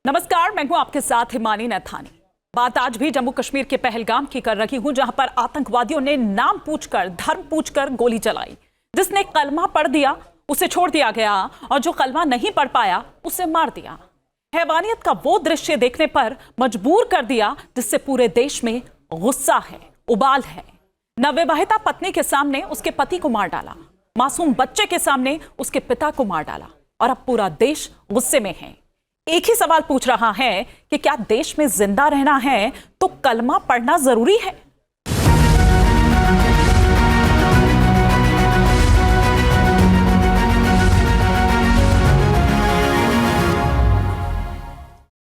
नमस्कार, मैं हूं आपके साथ हिमानी नैथानी। बात आज भी जम्मू कश्मीर के पहलगाम की कर रही हूं, जहां पर आतंकवादियों ने नाम पूछकर, धर्म पूछकर गोली चलाई। जिसने कलमा पढ़ दिया उसे छोड़ दिया गया और जो कलमा नहीं पढ़ पाया उसे मार दिया। हैवानियत का वो दृश्य देखने पर मजबूर कर दिया जिससे पूरे देश में गुस्सा है, उबाल है। नवविवाहिता पत्नी के सामने उसके पति को मार डाला, मासूम बच्चे के सामने उसके पिता को मार डाला और अब पूरा देश गुस्से में है। एक ही सवाल पूछ रहा है कि क्या देश में जिंदा रहना है तो कलमा पढ़ना जरूरी है?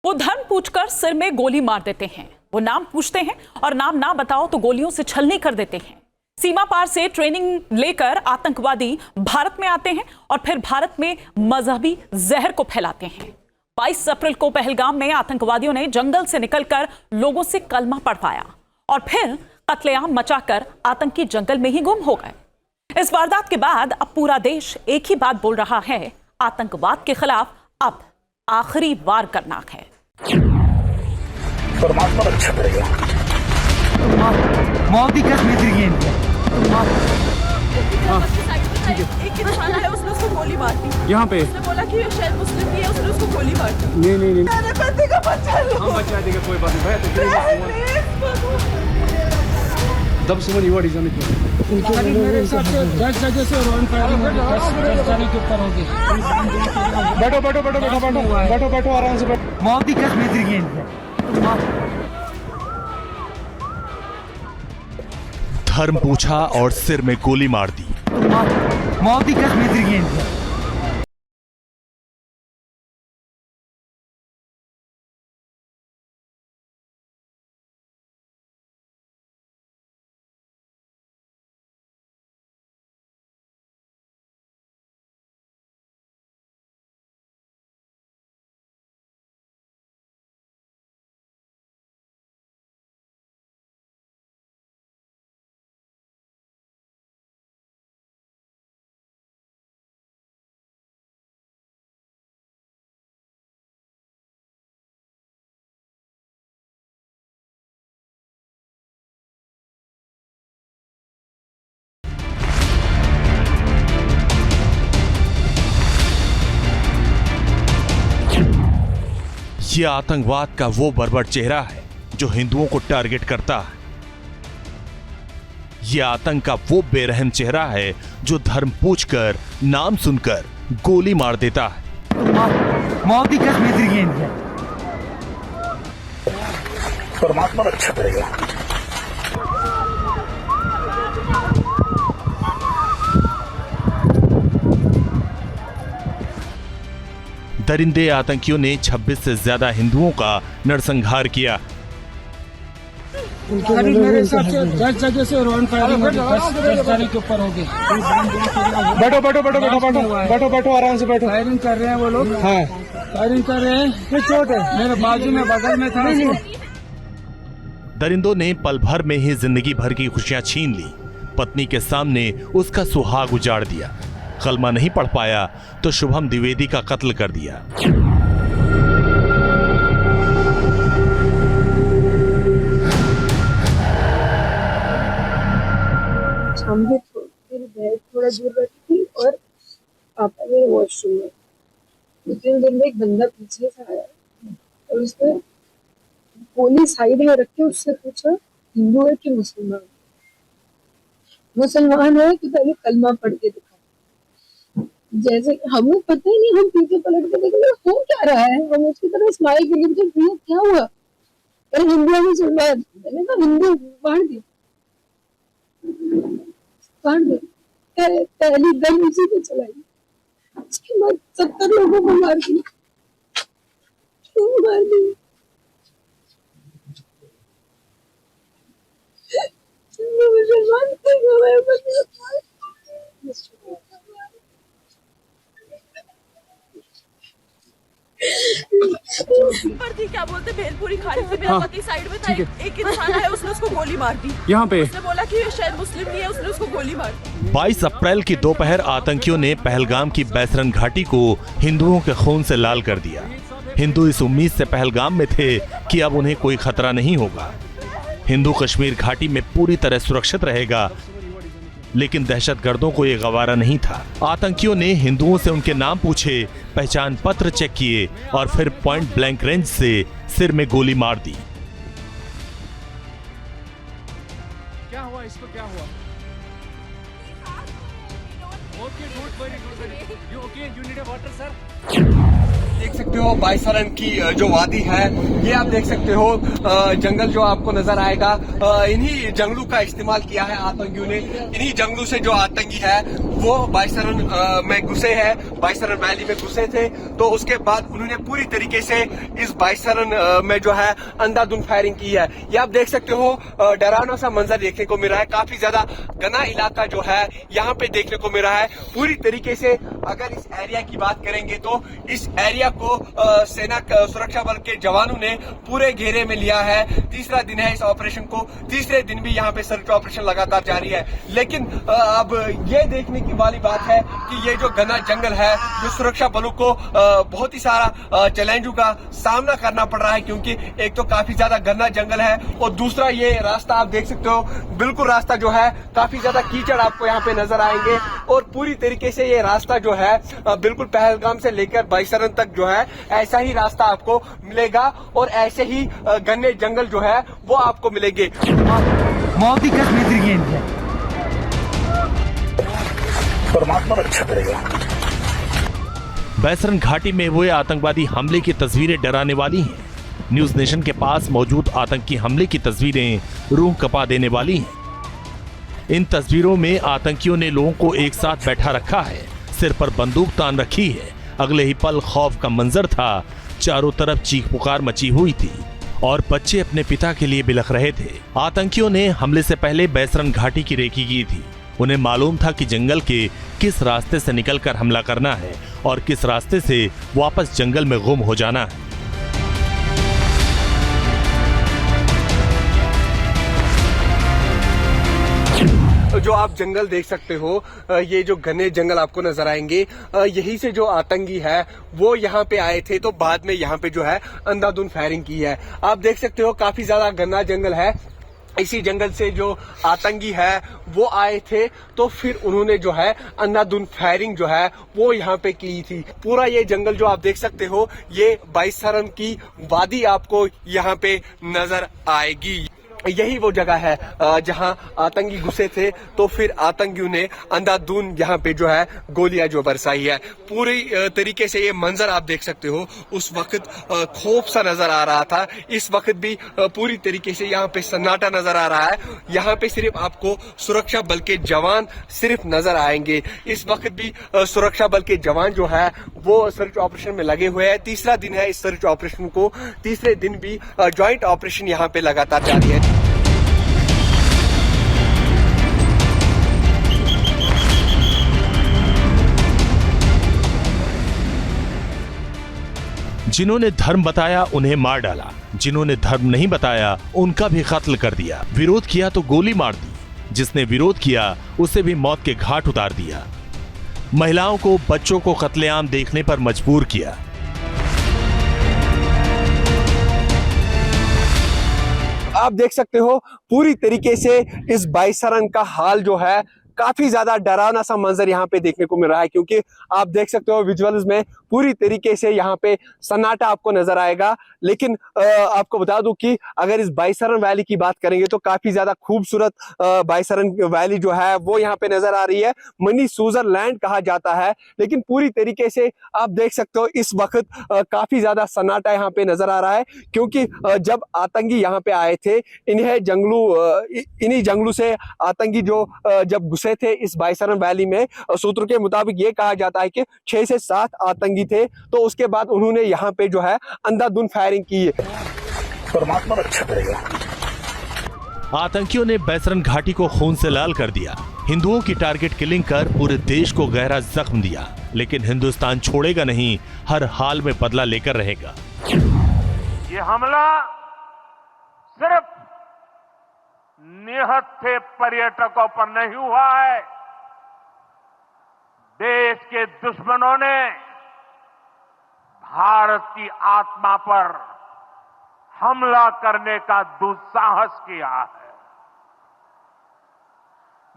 वो धर्म पूछकर सिर में गोली मार देते हैं, वो नाम पूछते हैं और नाम ना बताओ तो गोलियों से छलनी कर देते हैं। सीमा पार से ट्रेनिंग लेकर आतंकवादी भारत में आते हैं और फिर भारत में मजहबी जहर को फैलाते हैं। 22 अप्रैल को पहलगाम में आतंकवादियों ने जंगल से निकलकर लोगों से कलमा पढ़वाया और फिर कत्लेआम मचाकर आतंकी जंगल में ही गुम हो गए। इस वारदात के बाद अब पूरा देश एक ही बात बोल रहा है, आतंकवाद के खिलाफ अब आखिरी वार करना है। परमात्मा रक्षा करेगा। एक इंसान आया, उसने उसको गोली मार दी। यहाँ पे उसने बोला कि शायद मुस्लिम भी है, उसने उसको गोली मार दी। नहीं मेरे पति का बच्चा लो। हम बचा देंगे, कोई बात नहीं भाई। दब सुमन युवा डिजाइन मेरे हिसाब से 10 जगह से रॉन फायरिंग होगी, 10 जने के ऊपर होगी। बैठो बैठो बैठो बैठो बैठो बैठो बैठो आराम से बैठो। मौत की कसम है। धर्म पूछा और सिर में गोली मार दी। मौत की कसम है। ये आतंकवाद का वो बर्बर चेहरा है जो हिंदुओं को टारगेट करता है। ये आतंक का वो बेरहम चेहरा है जो धर्म पूछकर, नाम सुनकर गोली मार देता है। मौत की कसम है। परमात्मा रक्षा करेगा। दरिंदे आतंकियों ने 26 से ज्यादा हिंदुओं का नरसंहार किया। मेरे हिसाब से 10 जगह से रॉन फायरिंग होगी, 10 जने के ऊपर होगी। बैठो बैठो बैठो बैठो बैठो बैठो बैठो आराम से बैठो। फायरिंग कर रहे हैं वो लोग। हाँ, फायरिंग कर रहे हैं। कुछ चोट है मेरे बाजू में, बगल में था। दरिंदों ने पल भर में ही जिंदगी भर की खुशियां छीन ली। पत्नी के सामने उसका सुहाग उजाड़ दिया। कलमा नहीं पढ़ पाया तो शुभम द्विवेदी का कत्ल कर दिया। हम भी मेरी बहन थोड़ा दूर बैठी थी और पापा मेरे वॉशरूम में। 2-3 दिन में एक बंदा पीछे से आया और उसने गोली साइड में रख के उससे पूछा, हिंदू है कि मुसलमान? मुसलमान है तो पहले कलमा पढ़ के दिखा। जैसे हमें पता ही नहीं, हम पीछे पलट के देख रहे हो क्या रहा है, हम उसकी तरफ स्माइल के लिए भैया क्या हुआ, अरे हिंदू है मुसलमान? मैंने कहा हिंदू, मार दी पहली गन उसी पे चलाई। उसके बाद 70 लोगों को मार दी। क्यों मार दी? मुसलमान थे, हमारे बच्चे थी, क्या बोलते, भेलपुरी खा रही थी, मेरा पति साइड में था। एक इंसान आया, उसने उसको गोली मार दी। यहाँ पे उसने बोला कि शायद मुस्लिम नहीं है, उसने उसको गोली मार दी। 22 अप्रैल की दोपहर आतंकियों ने पहलगाम की बैसरन घाटी को हिंदुओं के खून से लाल कर दिया। हिंदू इस उम्मीद से पहलगाम में थे कि अब उन्हें कोई खतरा नहीं होगा। हिंदू कश्मीर घाटी में पूरी तरह सुरक्षित रहेगा, लेकिन दहशतगर्दों को यह गवारा नहीं था। आतंकियों ने हिंदुओं से उनके नाम पूछे, पहचान पत्र चेक किए और फिर पॉइंट ब्लैंक रेंज से सिर में गोली मार दी। क्या हुआ इसको, क्या हुआ? Okay, don't worry, you okay, you need a water sir? देख सकते हो बाइसरन की जो वादी है, ये आप देख सकते हो जंगल जो आपको नजर आएगा, इन्हीं जंगलों का इस्तेमाल किया है आतंकियों ने। इन्हीं जंगलों से जो आतंकी है वो बाइसरन में घुसे हैं, बाइसरन वैली में घुसे थे। तो उसके बाद उन्होंने पूरी तरीके से इस बाइसरन में जो है अंधाधुंध फायरिंग की है। ये आप देख सकते हो डरावना सा मंजर देखने को मिल रहा है। काफी ज्यादा घना इलाका जो है यहाँ पे देखने को मिल रहा है। पूरी तरीके से अगर इस एरिया की बात करेंगे तो इस एरिया को सेना सुरक्षा बल के जवानों ने पूरे घेरे में लिया है। तीसरा दिन है इस ऑपरेशन को, तीसरे दिन भी यहाँ पे सर्च ऑपरेशन लगातार जारी है। लेकिन अब ये देखने की वाली बात है कि ये जो घना जंगल है, जो सुरक्षा बलों को बहुत ही सारा चैलेंजों का सामना करना पड़ रहा है, क्योंकि एक तो काफी ज्यादा घना जंगल है और दूसरा ये रास्ता आप देख सकते हो, बिल्कुल रास्ता जो है काफी ज्यादा कीचड़ आपको यहाँ पे नजर आएंगे। और पूरी तरीके से ये रास्ता जो है बिल्कुल पहलगाम से लेकर बाइसरन तक जो है ऐसा ही रास्ता आपको मिलेगा और ऐसे ही घने जंगल जो है वो आपको मिलेंगे। परमात्मा रक्षा करेगा। बैसरन घाटी में हुए आतंकवादी हमले की तस्वीरें डराने वाली हैं। न्यूज नेशन के पास मौजूद आतंकी हमले की तस्वीरें रूह कपा देने वाली हैं। इन तस्वीरों में आतंकियों ने लोगों को एक साथ बैठा रखा है, सिर पर बंदूक तान रखी है। अगले ही पल खौफ का मंजर था, चारों तरफ चीख पुकार मची हुई थी और बच्चे अपने पिता के लिए बिलख रहे थे। आतंकियों ने हमले से पहले बैसरन घाटी की रेकी की थी। उन्हें मालूम था कि जंगल के किस रास्ते से निकलकर हमला करना है और किस रास्ते से वापस जंगल में गुम हो जाना है। जो आप जंगल देख सकते हो, ये जो घने जंगल आपको नजर आएंगे, यही से जो आतंकी है वो यहाँ पे आए थे। तो बाद में यहाँ पे जो है अंधाधुंध फायरिंग की है। आप देख सकते हो काफी ज्यादा घना जंगल है। इसी जंगल से जो आतंकी है वो आए थे, तो फिर उन्होंने जो है अंधाधुंध फायरिंग जो है वो यहाँ पे की थी। पूरा ये जंगल जो आप देख सकते हो, ये बाइसरन की वादी आपको यहाँ पे नजर आएगी। यही वो जगह है जहां आतंकी घुसे थे। तो फिर आतंकियों ने अंधाधुंध यहाँ पे जो है गोलियां जो बरसाई है। पूरी तरीके से ये मंजर आप देख सकते हो। उस वक्त खौफ सा नजर आ रहा था, इस वक्त भी पूरी तरीके से यहाँ पे सन्नाटा नजर आ रहा है। यहाँ पे सिर्फ आपको सुरक्षा बल के जवान सिर्फ नजर आएंगे। इस वक्त भी सुरक्षा बल के जवान जो है वो सर्च ऑपरेशन में लगे हुए हैं। तीसरा दिन है इस सर्च ऑपरेशन को, तीसरे दिन भी ज्वाइंट ऑपरेशन यहाँ पे लगातार जारी है। जिन्होंने धर्म बताया उन्हें मार डाला, जिन्होंने धर्म नहीं बताया उनका भी कत्ल कर दिया। विरोध किया तो गोली मार दी, जिसने विरोध किया उसे भी मौत के घाट उतार दिया। महिलाओं को, बच्चों को कत्लेआम देखने पर मजबूर किया। आप देख सकते हो पूरी तरीके से इस बाइसरन का हाल जो है काफी ज्यादा डरावना सा मंजर यहाँ पे देखने को मिल रहा है, क्योंकि आप देख सकते हो विजुअल्स में पूरी तरीके से यहाँ पे सन्नाटा आपको नजर आएगा। लेकिन आपको बता दूं कि अगर इस बाइसरन वैली की बात करेंगे तो काफी ज्यादा खूबसूरत बाइसरन वैली जो है वो यहाँ पे नजर आ रही है। मिनी स्विट्जरलैंड कहा जाता है। लेकिन पूरी तरीके से आप देख सकते हो इस वक्त काफी ज्यादा सन्नाटा यहाँ पे नजर आ रहा है, क्योंकि जब आतंकी यहाँ पे आए थे, इन्हीं जंगलों से आतंकी जो जब घुसे थे इस बाइसरन वैली में, सूत्रों के मुताबिक ये कहा जाता है कि 6 से 7 आतंकी थे। तो उसके बाद उन्होंने यहाँ पे जो है अंधाधुंध फायरिंग की है। परमात्मा रक्षा करेगा। आतंकियों ने बैसरन घाटी को खून से लाल कर दिया। हिंदुओं की टारगेट किलिंग कर पूरे देश को गहरा जख्म दिया। लेकिन हिंदुस्तान छोड़ेगा नहीं, हर हाल में बदला लेकर रहेगा। ये हमला सिर्फ निहत्थे पर्यटकों पर नहीं हुआ है। देश के दुश्मनों ने भारत की आत्मा पर हमला करने का दुस्साहस किया है।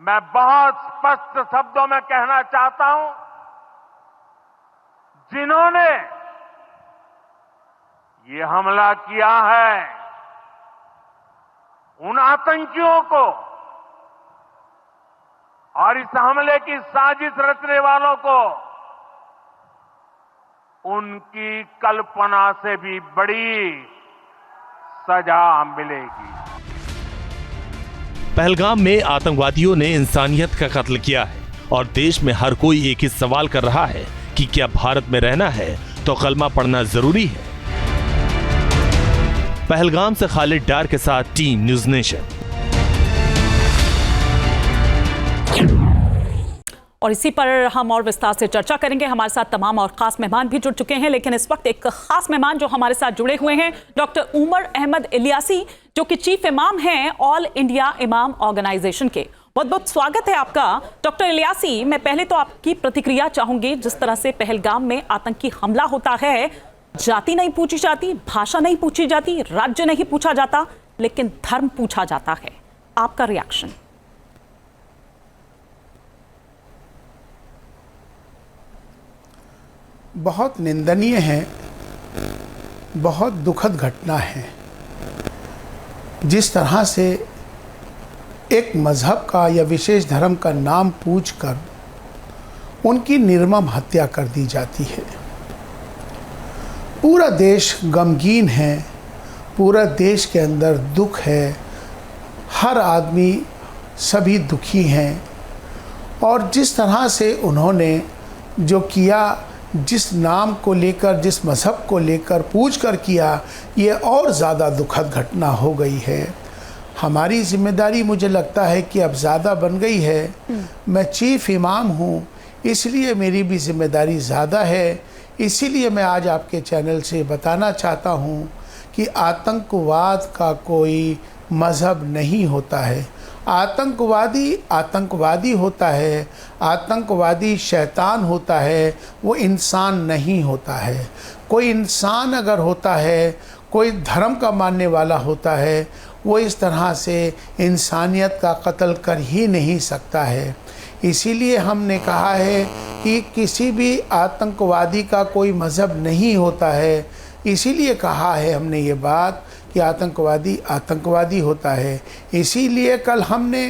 मैं बहुत स्पष्ट शब्दों में कहना चाहता हूं, जिन्होंने ये हमला किया है, उन आतंकियों को और इस हमले की साजिश रचने वालों को उनकी कल्पना से भी बड़ी सजा मिलेगी। पहलगाम में आतंकवादियों ने इंसानियत का कत्ल किया है और देश में हर कोई एक ही सवाल कर रहा है कि क्या भारत में रहना है तो कलमा पढ़ना जरूरी है। पहलगाम से खालिद डार के साथ टीम न्यूज़ नेशन। और इसी पर हम और विस्तार से चर्चा करेंगे। हमारे साथ तमाम और खास मेहमान भी जुड़ चुके हैं, लेकिन इस वक्त एक खास मेहमान जो हमारे साथ जुड़े हुए हैं, डॉक्टर उमर अहमद इलियासी, जो कि चीफ इमाम हैं ऑल इंडिया इमाम ऑर्गेनाइजेशन के। बहुत बहुत स्वागत है आपका डॉक्टर इलियासी। मैं पहले तो आपकी प्रतिक्रिया चाहूंगी, जिस तरह से पहलगाम में आतंकी हमला होता है, जाति नहीं पूछी जाती, भाषा नहीं पूछी जाती, राज्य नहीं पूछा जाता, लेकिन धर्म पूछा जाता है, आपका रिएक्शन? बहुत निंदनीय है, बहुत दुखद घटना है। जिस तरह से एक मजहब का या विशेष धर्म का नाम पूछकर उनकी निर्मम हत्या कर दी जाती है। पूरा देश गमगीन है, पूरा देश के अंदर दुख है, हर आदमी सभी दुखी हैं। और जिस तरह से उन्होंने जो किया, जिस नाम को लेकर, जिस मज़हब को लेकर पूछ कर किया, ये और ज़्यादा दुखद घटना हो गई है। हमारी जिम्मेदारी मुझे लगता है कि अब ज़्यादा बन गई है। मैं चीफ इमाम हूँ, इसलिए मेरी भी जिम्मेदारी ज़्यादा है। इसीलिए मैं आज आपके चैनल से बताना चाहता हूँ कि आतंकवाद का कोई मज़हब नहीं होता है। आतंकवादी आतंकवादी होता है, आतंकवादी शैतान होता है, वो इंसान नहीं होता है। कोई इंसान अगर होता है, कोई धर्म का मानने वाला होता है, वो इस तरह से इंसानियत का कत्ल कर ही नहीं सकता है। इसीलिए हमने कहा है कि किसी भी आतंकवादी का कोई मज़हब नहीं होता है। इसीलिए कहा है हमने ये बात कि आतंकवादी आतंकवादी होता है। इसीलिए कल हमने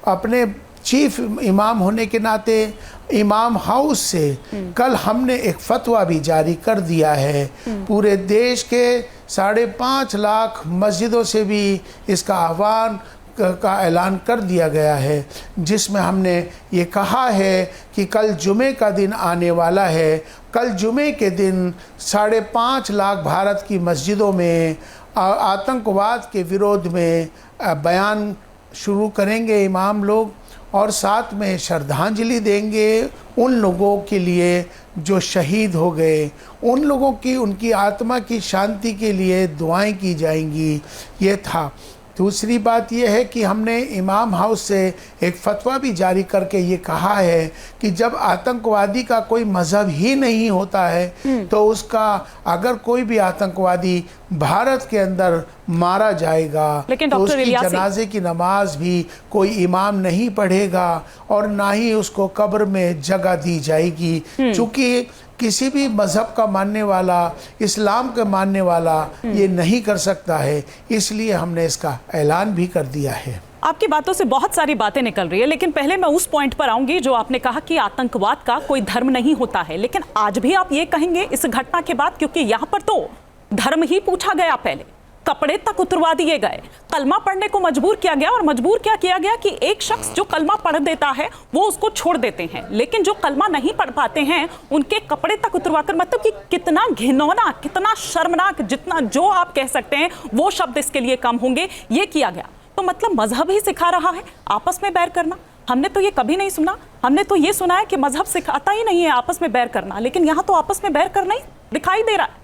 अपने चीफ इमाम होने के नाते इमाम हाउस से कल हमने एक फतवा भी जारी कर दिया है। पूरे देश के 5.5 लाख मस्जिदों से भी इसका आह्वान का ऐलान कर दिया गया है, जिसमें हमने ये कहा है कि कल जुमे का दिन आने वाला है। कल जुमे के दिन 5.5 लाख भारत की मस्जिदों में आतंकवाद के विरोध में बयान शुरू करेंगे इमाम लोग, और साथ में श्रद्धांजलि देंगे उन लोगों के लिए जो शहीद हो गए। उन लोगों की, उनकी आत्मा की शांति के लिए दुआएं की जाएंगी। ये था। दूसरी बात यह है कि हमने इमाम हाउस से एक फतवा भी जारी करके ये कहा है कि जब आतंकवादी का कोई मज़हब ही नहीं होता है, तो उसका अगर कोई भी आतंकवादी भारत के अंदर मारा जाएगा तो उसकी जनाजे की नमाज भी कोई इमाम नहीं पढ़ेगा और ना ही उसको कब्र में जगह दी जाएगी। चूँकि किसी भी मज़हब का मानने वाला, इस्लाम का मानने वाला ये नहीं कर सकता है, इसलिए हमने इसका ऐलान भी कर दिया है। आपकी बातों से बहुत सारी बातें निकल रही है, लेकिन पहले मैं उस पॉइंट पर आऊंगी जो आपने कहा कि आतंकवाद का कोई धर्म नहीं होता है। लेकिन आज भी आप ये कहेंगे इस घटना के बाद, क्योंकि यहाँ पर तो धर्म ही पूछा गया, पहले कपड़े तक उतरवा दिए गए, कलमा पढ़ने को मजबूर किया गया। और मजबूर क्या किया गया कि एक शख्स जो कलमा पढ़ देता है वो उसको छोड़ देते हैं, लेकिन जो कलमा नहीं पढ़ पाते हैं उनके कपड़े तक उतरवाकर, मतलब कि कितना घिनौना, कितना शर्मनाक, जितना जो आप कह सकते हैं वो शब्द इसके लिए कम होंगे, ये किया गया। तो मतलब मजहब ही सिखा रहा है आपस में बैर करना। हमने तो ये कभी नहीं सुना। हमने तो ये सुना है कि मजहब सिखाता ही नहीं है आपस में बैर करना, लेकिन यहाँ तो आपस में बैर करना ही दिखाई दे रहा है।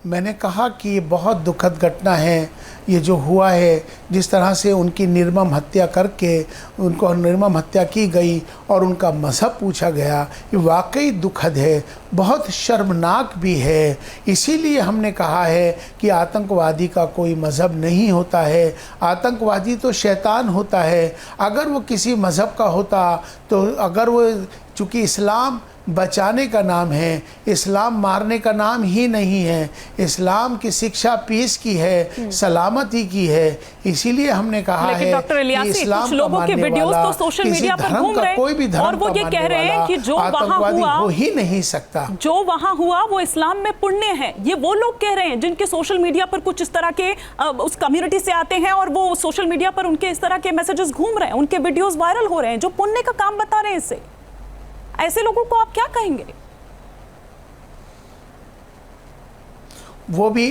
मैंने कहा कि ये बहुत दुखद घटना है, ये जो हुआ है, जिस तरह से उनकी निर्मम हत्या करके उनको निर्मम हत्या की गई और उनका मज़हब पूछा गया, ये वाकई दुखद है, बहुत शर्मनाक भी है। इसीलिए हमने कहा है कि आतंकवादी का कोई मज़हब नहीं होता है, आतंकवादी तो शैतान होता है। अगर वो किसी मज़हब का होता तो अगर वो, चूँकि इस्लाम बचाने का नाम है, इस्लाम मारने का नाम ही नहीं है, इस्लाम की शिक्षा पीस की है, सलामती की है। इसीलिए हमने कहा है डॉक्टर इलियासी, इस्लाम कुछ लोगों के वीडियोस तो सोशल मीडिया पर घूम रहे हैं और वो ये कह रहे हैं कि जो वहां हुआ हो ही नहीं सकता, जो वहां हुआ वो इस्लाम में पुण्य है। ये वो लोग कह रहे हैं जिनके सोशल मीडिया पर कुछ इस तरह के उस कम्युनिटी से आते हैं और वो सोशल मीडिया पर उनके इस तरह के मैसेजेस घूम रहे हैं, उनके वीडियोस वायरल हो रहे हैं, जो पुण्य का काम बता रहे हैं। इससे ऐसे लोगों को आप क्या कहेंगे? वो भी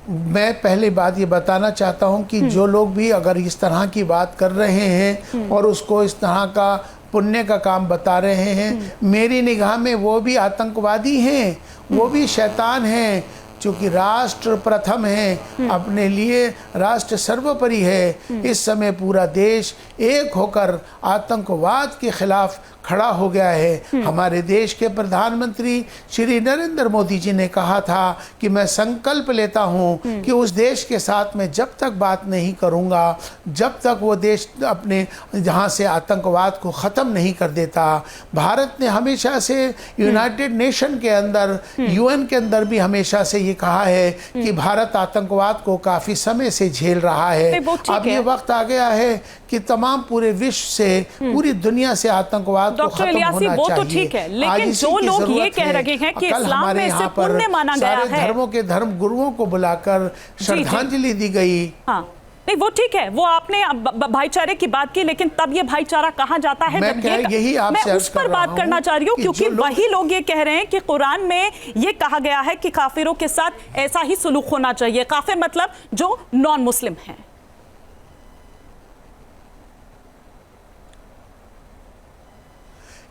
मैं पहले बात ये बताना चाहता हूं कि जो लोग भी अगर इस तरह की बात कर रहे हैं और उसको इस तरह का पुण्य का काम बता रहे हैं, मेरी निगाह में वो भी आतंकवादी हैं, वो भी शैतान हैं। चूँकि राष्ट्र प्रथम है, अपने लिए राष्ट्र सर्वोपरि है, इस समय पूरा देश एक होकर आतंकवाद के खिलाफ खड़ा हो गया है। हमारे देश के प्रधानमंत्री श्री नरेंद्र मोदी जी ने कहा था कि मैं संकल्प लेता हूं कि उस देश के साथ मैं जब तक बात नहीं करूंगा, जब तक वो देश अपने जहां से आतंकवाद को ख़त्म नहीं कर देता। भारत ने हमेशा से यूनाइटेड नेशन के अंदर, यूएन के अंदर भी हमेशा से ये कहा है कि भारत आतंकवाद को काफ़ी समय से झेल रहा है। अब ये वक्त आ गया है कि तमाम पूरे विश्व से, पूरी दुनिया से आतंकवाद को खत्म होना वो चाहिए। तो ठीक है, लेकिन जो लोग ये कह रहे हैं कि इस्लाम में इसे पुण्य माना गया है, सारे धर्मों के धर्म गुरुओं को बुलाकर श्रद्धांजलि दी गई। हाँ, नहीं वो ठीक है, वो आपने भाईचारे की बात की, लेकिन तब ये भाईचारा कहाँ जाता है? मैं उस पर बात करना चाह रही हूँ, क्योंकि वही लोग ये कह रहे हैं कि कुरान में ये कहा गया है कि काफिरों के साथ ऐसा ही सुलूक होना चाहिए। काफिर मतलब जो नॉन मुस्लिम हैं।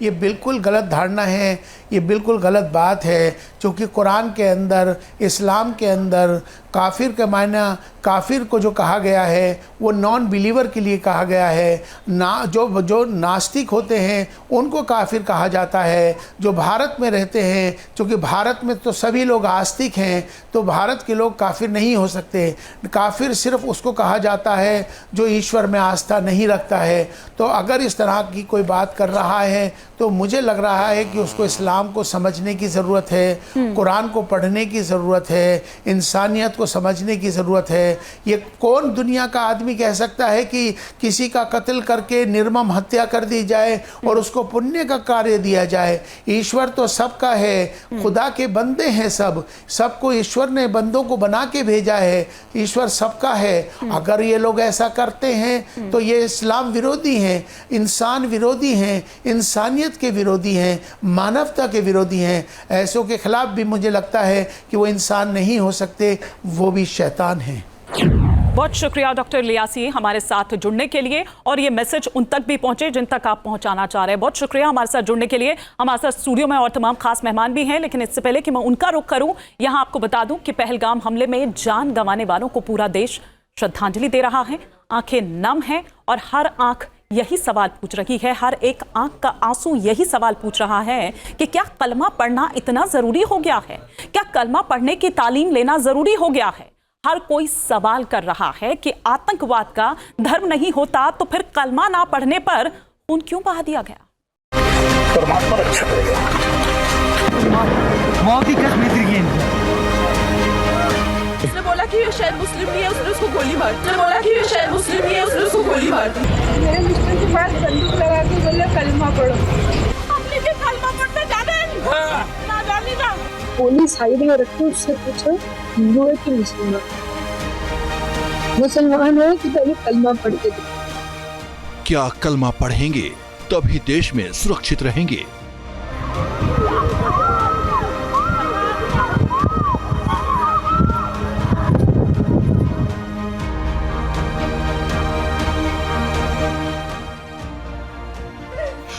ये बिल्कुल गलत धारणा है, ये बिल्कुल गलत बात है, क्योंकि कुरान के अंदर, इस्लाम के अंदर काफिर के मायना, काफिर को जो कहा गया है वो नॉन बिलीवर के लिए कहा गया है। जो नास्तिक होते हैं उनको काफिर कहा जाता है। जो भारत में रहते हैं, क्योंकि भारत में तो सभी लोग आस्तिक हैं, तो भारत के लोग काफिर नहीं हो सकते। काफिर सिर्फ उसको कहा जाता है जो ईश्वर में आस्था नहीं रखता है। तो अगर इस तरह की कोई बात कर रहा है तो मुझे लग रहा है कि उसको इस्लाम को समझने की ज़रूरत है, कुरान को पढ़ने की ज़रूरत है, इंसानियत को समझने की ज़रूरत है। ये कौन दुनिया का आदमी कह सकता है कि किसी का कत्ल करके निर्मम हत्या कर दी जाए और उसको पुण्य का कार्य दिया जाए? ईश्वर तो सबका है, खुदा के बंदे हैं सब, सबको ईश्वर ने बंदों को बना के भेजा है, ईश्वर सबका है। अगर ये लोग ऐसा करते हैं तो ये इस्लाम विरोधी हैं, इंसान विरोधी हैं, इंसानियत के विरोधी हैं, मानवता के विरोधी हैं। ऐसों के खिलाफ भी मुझे लगता है कि वो इंसान नहीं हो सकते, वो भी शैतान हैं। बहुत शुक्रिया डॉक्टर इलियासी हमारे साथ जुड़ने के लिए, और ये मैसेज उन तक भी पहुंचे जिन तक आप पहुंचाना चाह रहे हैं। बहुत शुक्रिया हमारे साथ जुड़ने के लिए। हमारे साथ स्टूडियो में और तमाम खास मेहमान भी हैं, लेकिन इससे पहले कि मैं उनका रुख करूं, यहां आपको बता दूं कि पहलगाम हमले में जान गंवाने वालों को पूरा देश श्रद्धांजलि दे रहा है। आंखें नम हैं और हर आंख यही सवाल पूछ रही है, हर एक आंख का आंसू यही सवाल पूछ रहा है कि क्या कलमा पढ़ना इतना जरूरी हो गया है? क्या कलमा पढ़ने की तालीम लेना जरूरी हो गया है? हर कोई सवाल कर रहा है कि आतंकवाद का धर्म नहीं होता तो फिर कलमा ना पढ़ने पर खून क्यों बहा दिया गया? परमात्मा रक्षा करेगा। उसने बोला कि ये शायद मुस्लिम नहीं है, उसने उसको गोली मार दी। उसने बोला कि ये शायद मुस्लिम नहीं है, उसने उसको गोली मार दी। मेरे मुस्लिम के पास बंदूक लगा के बोले कलमा पढ़ो। हमने भी कलमा पढ़ने जाना है ना, जानी ना। पुलिस साइड में रखो, उससे पूछो हिंदू है कि मुस्लिम है, मुसलमान है कि पहले कलमा पढ़ के दो। क्या कलमा पढ़ेंगे तभी देश में सुरक्षित रहेंगे?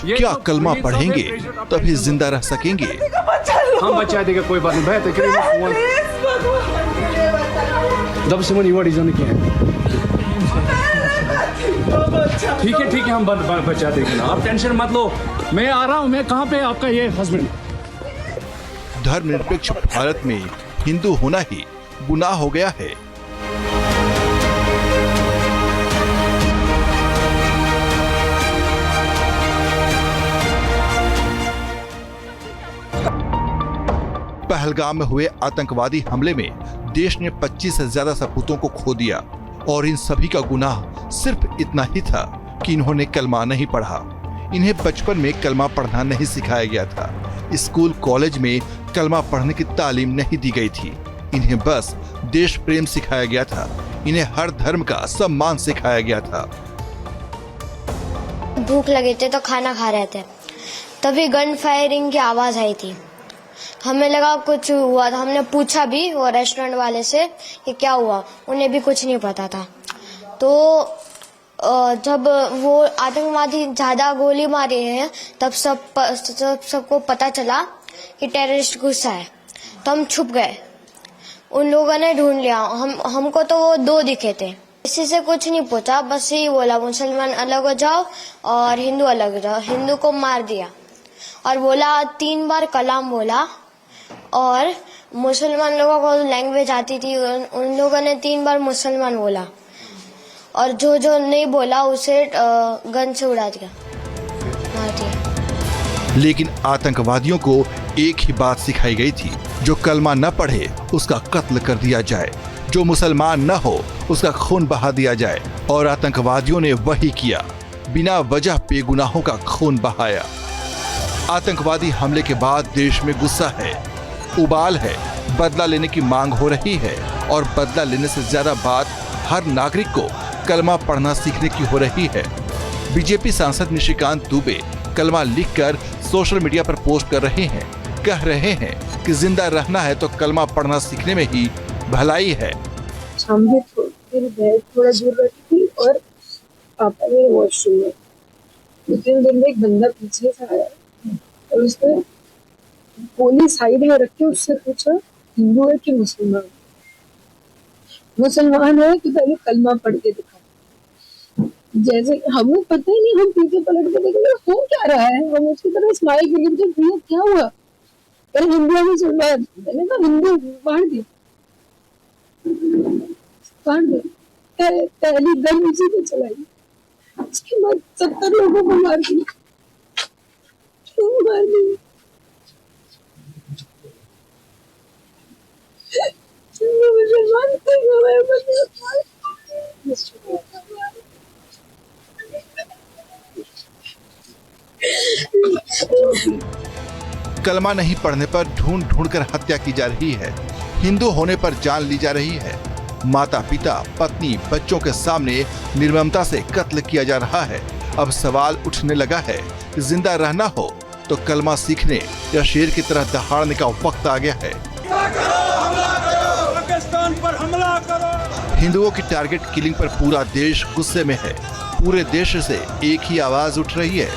क्या कलमा पढ़ेंगे तभी जिंदा रह सकेंगे? हम बचा देगा, कोई बात नहीं। जब सिमन युवा डिजन किया है। ठीक है हम बचा देंगे ना, आप टेंशन मत लो, मैं आ रहा हूँ। मैं कहाँ पे आपका ये हस्बैंड? धर्मनिरपेक्ष भारत में हिंदू होना ही गुनाह हो गया है। पहलगाम में हुए आतंकवादी हमले में देश ने 25 से ज्यादा सपूतों को खो दिया और इन सभी का गुनाह सिर्फ इतना ही था कि इन्होंने कलमा नहीं पढ़ा। इन्हें बचपन में कलमा पढ़ना नहीं सिखाया गया था। स्कूल कॉलेज में कलमा पढ़ने की तालीम नहीं दी गई थी। इन्हें बस देश प्रेम सिखाया गया था। इन्हें हर धर्म का सम्मान सिखाया गया था। भूख लगे थे तो खाना खा रहे थे, तभी गन फायरिंग की आवाज आई थी। हमें लगा कुछ हुआ था, हमने पूछा भी वो रेस्टोरेंट वाले से कि क्या हुआ, उन्हें भी कुछ नहीं पता था। तो जब वो आतंकवादी ज्यादा गोली मारे हैं तब सबको पता चला कि टेररिस्ट गुस्सा है, तो हम छुप गए। उन लोगों ने ढूंढ लिया, हमको तो वो 2 दिखे थे। किसी से कुछ नहीं पूछा, बस यही बोला मुसलमान अलग हो जाओ और हिंदू अलग हो जाओ। हिंदू को मार दिया और बोला 3 बार कलाम बोला, और मुसलमान लोगों को लैंग्वेज आती थी, उन लोगों ने 3 बार मुसलमान बोला, और जो नहीं बोला उसे गन से उड़ा दिया, मार दिया। लेकिन आतंकवादियों को एक ही बात सिखाई गई थी, जो कलमा न पढ़े उसका कत्ल कर दिया जाए, जो मुसलमान न हो उसका खून बहा दिया जाए। और आतंकवादियों ने वही किया, बिना वजह बेगुनाहों का खून बहाया। आतंकवादी हमले के बाद देश में गुस्सा है, उबाल है, बदला लेने की मांग हो रही है, और बदला लेने से ज्यादा बात हर नागरिक को कलमा पढ़ना सीखने की हो रही है। बीजेपी सांसद निशिकांत दुबे कलमा लिखकर सोशल मीडिया पर पोस्ट कर रहे हैं, कह रहे हैं कि जिंदा रहना है तो कलमा पढ़ना सीखने में ही भलाई है। सामने मेरी बहन थोड़ा दूर बैठी थी और पापा मेरे वॉशरूम में। 2-3 दिन में एक बंदा पीछे से आया और उसने गोली साइड में रख के उससे पूछा हिंदू है कि मुसलमान? मुसलमान है तो पहले कलमा पढ़ के दिखा। जैसे हमें पता ही नहीं, हम पीछे पलट के देखेंगे हो क्या रहा है, हम उसकी तरह स्माइल करेंगे, जब भैया क्या हुआ, कल हिंदू है मुसलमान? मैंने कहा हिंदू, मार दिया, पहली गन उसी पे चलाई, उसके बाद 70 लोगों को मार दिया। कलमा नहीं पढ़ने पर ढूंढ ढूंढ कर हत्या की जा रही है। हिंदू होने पर जान ली जा रही है। माता पिता पत्नी बच्चों के सामने निर्ममता से कत्ल किया जा रहा है। अब सवाल उठने लगा है कि जिंदा रहना हो तो कलमा सीखने या शेर की तरह दहाड़ने का वक्त आ गया है। पाकिस्तान पर हमला करो। हिंदुओं की टारगेट किलिंग पर पूरा देश गुस्से में है। पूरे देश से एक ही आवाज उठ रही है।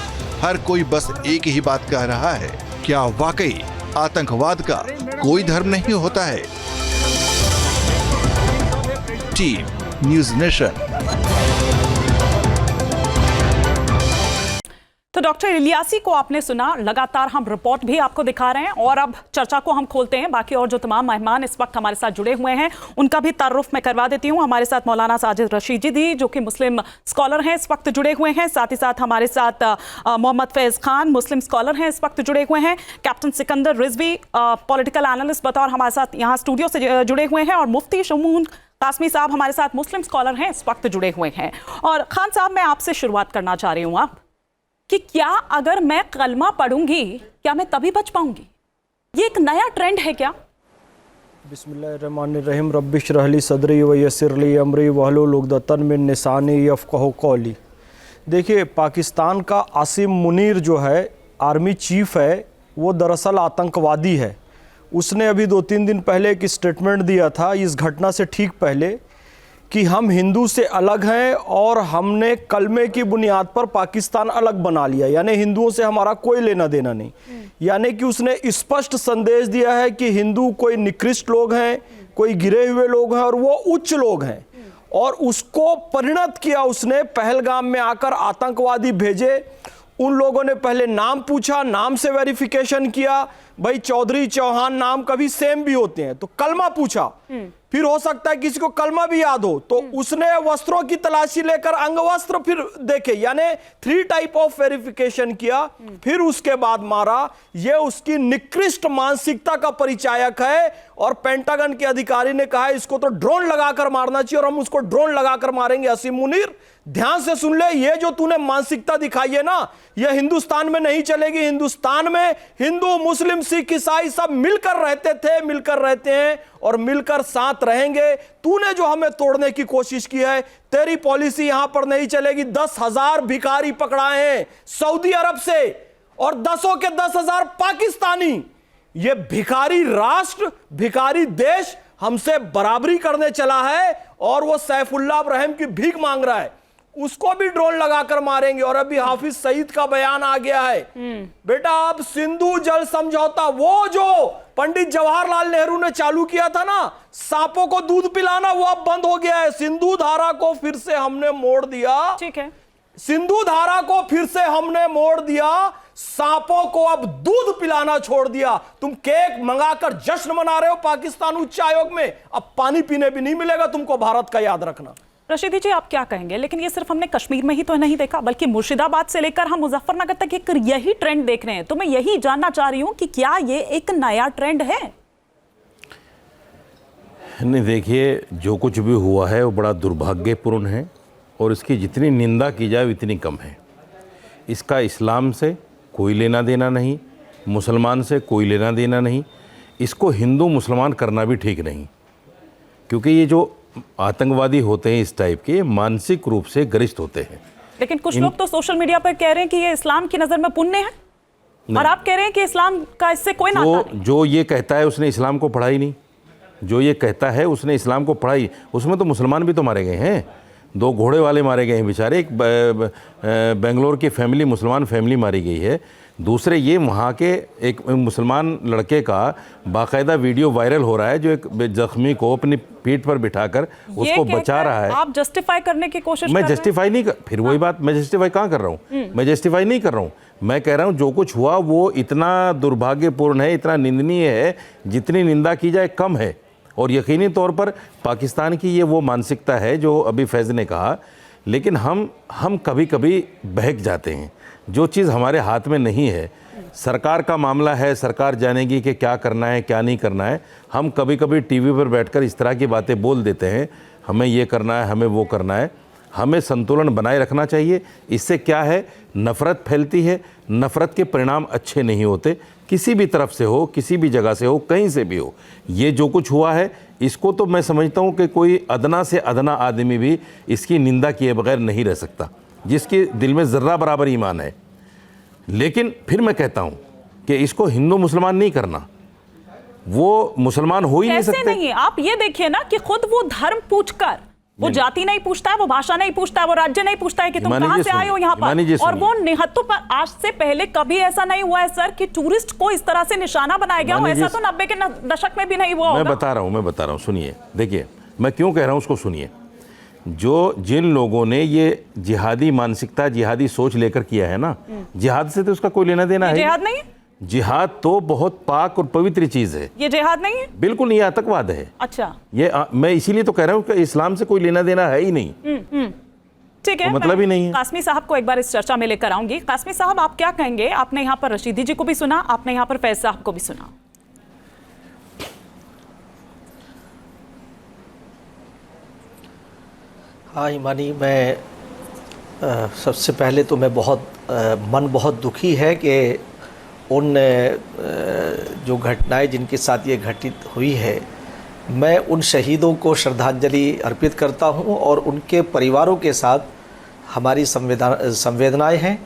हर कोई बस एक ही बात कह रहा है, क्या वाकई आतंकवाद का कोई धर्म नहीं होता है? Team news nation. तो डॉक्टर इलियासी को आपने सुना, लगातार हम रिपोर्ट भी आपको दिखा रहे हैं और अब चर्चा को हम खोलते हैं। बाकी और जो तमाम मेहमान इस वक्त हमारे साथ जुड़े हुए हैं उनका भी तारुफ मैं करवा देती हूं। हमारे साथ मौलाना साजिद रशीदी जो कि मुस्लिम स्कॉलर हैं इस वक्त जुड़े हुए हैं। साथ ही साथ हमारे साथ मोहम्मद फैज खान मुस्लिम स्कॉलर हैं इस वक्त जुड़े हुए हैं। Captain Sikandar Rizvi political analyst बतौर हमारे साथ यहाँ स्टूडियो से जुड़े हुए हैं, और मुफ्ती शमून कासमी साहब हमारे साथ मुस्लिम स्कॉलर हैं इस वक्त जुड़े हुए हैं। और खान साहब, मैं आपसे शुरुआत करना चाह रही हूँ आप कि क्या अगर मैं कलमा पढ़ूंगी क्या मैं तभी बच पाऊंगी? ये एक नया ट्रेंड है क्या? बिस्मिल्लाहिर्रहमानिर्रहीम रब्बिश रहली सदरी व यस्सिरली अमरी वहलुल उक़दतन मिन लिसानी यफ़क़हू क़ौली। देखिए, पाकिस्तान का आसिम मुनीर जो है आर्मी चीफ है, वो दरअसल आतंकवादी है। उसने अभी 2-3 दिन पहले एक स्टेटमेंट दिया था इस घटना से ठीक पहले कि हम हिंदू से अलग हैं और हमने कलमे की बुनियाद पर पाकिस्तान अलग बना लिया, यानी हिंदुओं से हमारा कोई लेना देना नहीं। यानी कि उसने स्पष्ट संदेश दिया है कि हिंदू कोई निकृष्ट लोग हैं, कोई गिरे हुए लोग हैं और वो उच्च लोग हैं। और उसको परिणत किया उसने, पहलगाम में आकर आतंकवादी भेजे। उन लोगों ने पहले नाम पूछा, नाम से वेरिफिकेशन किया, भाई चौधरी चौहान नाम कभी सेम भी होते हैं, तो कलमा पूछा, फिर हो सकता है किसी को कलमा भी याद हो, तो उसने वस्त्रों की तलाशी लेकर अंग वस्त्र फिर देखे, यानी 3 टाइप ऑफ वेरिफिकेशन किया, फिर उसके बाद मारा। यह उसकी निकृष्ट मानसिकता का परिचायक है। और पेंटागन के अधिकारी ने कहा इसको तो ड्रोन लगाकर मारना चाहिए, और हम उसको ड्रोन लगाकर मारेंगे। असीम मुनीर, ध्यान से सुन ले, ये जो तूने मानसिकता दिखाई है ना, ये हिंदुस्तान में नहीं चलेगी। हिंदुस्तान में हिंदू, मुस्लिम, सिख, ईसाई सब मिलकर रहते थे, मिलकर रहते हैं और मिलकर साथ रहेंगे। तूने जो हमें तोड़ने की कोशिश की है, तेरी पॉलिसी यहां पर नहीं चलेगी। 10,000 भिखारी पकड़ाए हैं सऊदी अरब से और 10 के 10,000 पाकिस्तानी। ये भिखारी राष्ट्र, भिखारी देश हमसे बराबरी करने चला है और वो सैफुल्लाह इब्राहिम की भीख मांग रहा है, उसको भी ड्रोन लगाकर मारेंगे। और अभी हाफिज सईद का बयान आ गया है, बेटा अब सिंधु जल समझौता, वो जो पंडित जवाहरलाल नेहरू ने चालू किया था ना, सांपों को दूध पिलाना, वो अब बंद हो गया है। सिंधु धारा को फिर से हमने मोड़ दिया। ठीक है, सिंधु धारा को फिर से हमने मोड़ दिया, सांपों को अब दूध पिलाना छोड़ दिया। तुम केक मंगाकर जश्न मना रहे हो पाकिस्तान उच्च आयोग में, अब पानी पीने भी नहीं मिलेगा तुमको भारत का, याद रखना। रशीदी जी आप क्या कहेंगे? लेकिन ये सिर्फ हमने कश्मीर में ही तो नहीं देखा, बल्कि मुर्शिदाबाद से लेकर हम मुजफ्फरनगर तक एक यही ट्रेंड देख रहे हैं। तो मैं यही जानना चाह रही हूं कि क्या ये एक नया ट्रेंड है? नहीं, देखिए जो कुछ भी हुआ है वो बड़ा दुर्भाग्यपूर्ण है और इसकी जितनी निंदा की जाए उतनी कम है। इसका इस्लाम से कोई लेना देना नहीं, मुसलमान से कोई लेना देना नहीं, इसको हिंदू मुसलमान करना भी ठीक नहीं, क्योंकि ये जो आतंकवादी होते हैं इस टाइप के, मानसिक रूप से गरिष्ठ होते हैं। लेकिन कुछ लोग तो सोशल मीडिया पर कह रहे हैं कि ये इस्लाम की नज़र में पुण्य है, और आप कह रहे हैं कि इस्लाम का इससे कोई नाता नहीं। जो ये कहता है उसने इस्लाम को पढ़ा ही नहीं, जो ये कहता है उसने इस्लाम को पढ़ा ही, उसमें तो मुसलमान भी तो मारे गए हैं, 2 घोड़े वाले मारे गए हैं बेचारे, एक बेंगलोर की फैमिली, मुसलमान फैमिली मारी गई है, दूसरे ये वहाँ के एक मुसलमान लड़के का बाकायदा वीडियो वायरल हो रहा है जो एक जख्मी को अपनी पीठ पर बिठाकर उसको बचा रहा है। आप जस्टिफाई करने की कोशिश कर रहे हैं? मैं जस्टिफाई नहीं कर, फिर वही बात, मैं जस्टिफाई कहाँ कर रहा हूँ? मैं जस्टिफाई नहीं कर रहा हूँ, मैं कह रहा हूँ जो कुछ हुआ वो इतना दुर्भाग्यपूर्ण है, इतना निंदनीय है, जितनी निंदा की जाए कम है। और यकीनी तौर पर पाकिस्तान की ये वो मानसिकता है जो अभी फैज़ ने कहा, लेकिन हम कभी कभी बहक जाते हैं, जो चीज़ हमारे हाथ में नहीं है। सरकार का मामला है, सरकार जानेगी कि क्या करना है क्या नहीं करना है। हम कभी कभी टीवी पर बैठकर इस तरह की बातें बोल देते हैं, हमें ये करना है, हमें वो करना है। हमें संतुलन बनाए रखना चाहिए। इससे क्या है, नफ़रत फैलती है, नफ़रत के परिणाम अच्छे नहीं होते, किसी भी तरफ से हो, किसी भी जगह से हो, कहीं से भी हो। ये जो कुछ हुआ है इसको तो मैं समझता हूँ कि कोई अदना से अदना आदमी भी इसकी निंदा किए बगैर नहीं रह सकता, जिसके दिल में ज़र्रा बराबर ईमान है। लेकिन फिर मैं कहता हूँ कि इसको हिंदू मुसलमान नहीं करना, वो मुसलमान हो ही नहीं सकते। नहीं, आप ये देखिए ना कि खुद वो धर्म पूछकर, वो जाति नहीं पूछता है, वो भाषा नहीं पूछता है, वो राज्य नहीं पूछता है कि तुम कहां से आए हो यहाँ पर, और वो निहत्तों पर। आज से पहले कभी ऐसा नहीं हुआ है सर कि टूरिस्ट को इस तरह से निशाना बनाया गया हो। ऐसा तो 90 के दशक में भी नहीं हुआ होगा। मैं बता रहा हूँ, सुनिए, देखिए मैं क्यों कह रहा हूँ उसको सुनिए। जिन लोगों ने ये जिहादी मानसिकता, जिहादी सोच लेकर किया है ना, जिहाद से तो उसका कोई लेना देना है। जिहाद नहीं है, जिहाद तो बहुत पाक और पवित्र चीज है। ये जिहाद नहीं है, बिल्कुल नहीं, आतंकवाद है। अच्छा, ये मैं इसीलिए तो कह रहा हूँ कि इस्लाम से कोई लेना देना है ही नहीं। ठीक है, तो मतलब ही नहीं है। कासमी साहब को एक बार इस चर्चा में लेकर आऊंगी। कासमी साहब, आप क्या कहेंगे? आपने यहाँ पर रशीदी जी को भी सुना, आपने यहाँ पर फैज साहब को भी सुना। हाँ ईमानी, मैं सबसे पहले तो मैं मन बहुत दुखी है कि उन जो घटनाएं जिनके साथ ये घटित हुई है, मैं उन शहीदों को श्रद्धांजलि अर्पित करता हूं और उनके परिवारों के साथ हमारी संवेदनाएं हैं।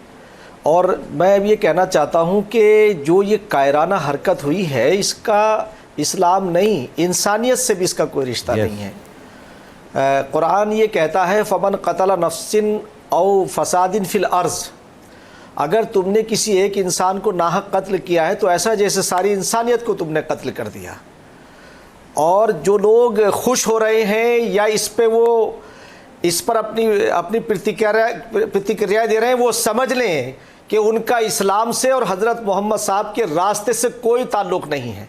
और मैं ये कहना चाहता हूं कि जो ये कायराना हरकत हुई है, इसका इस्लाम नहीं, इंसानियत से भी इसका कोई रिश्ता नहीं है। कुरान ये कहता है फमन कतल नफ्सिन औ फसादिन फिल अर्ज़, अगर तुमने किसी एक इंसान को नाहक कत्ल किया है तो ऐसा जैसे सारी इंसानियत को तुमने कत्ल कर दिया। और जो लोग खुश हो रहे हैं या इस पर अपनी प्रतिक्रिया दे रहे हैं, वो समझ लें कि उनका इस्लाम से और हज़रत मोहम्मद साहब के रास्ते से कोई ताल्लुक़ नहीं है।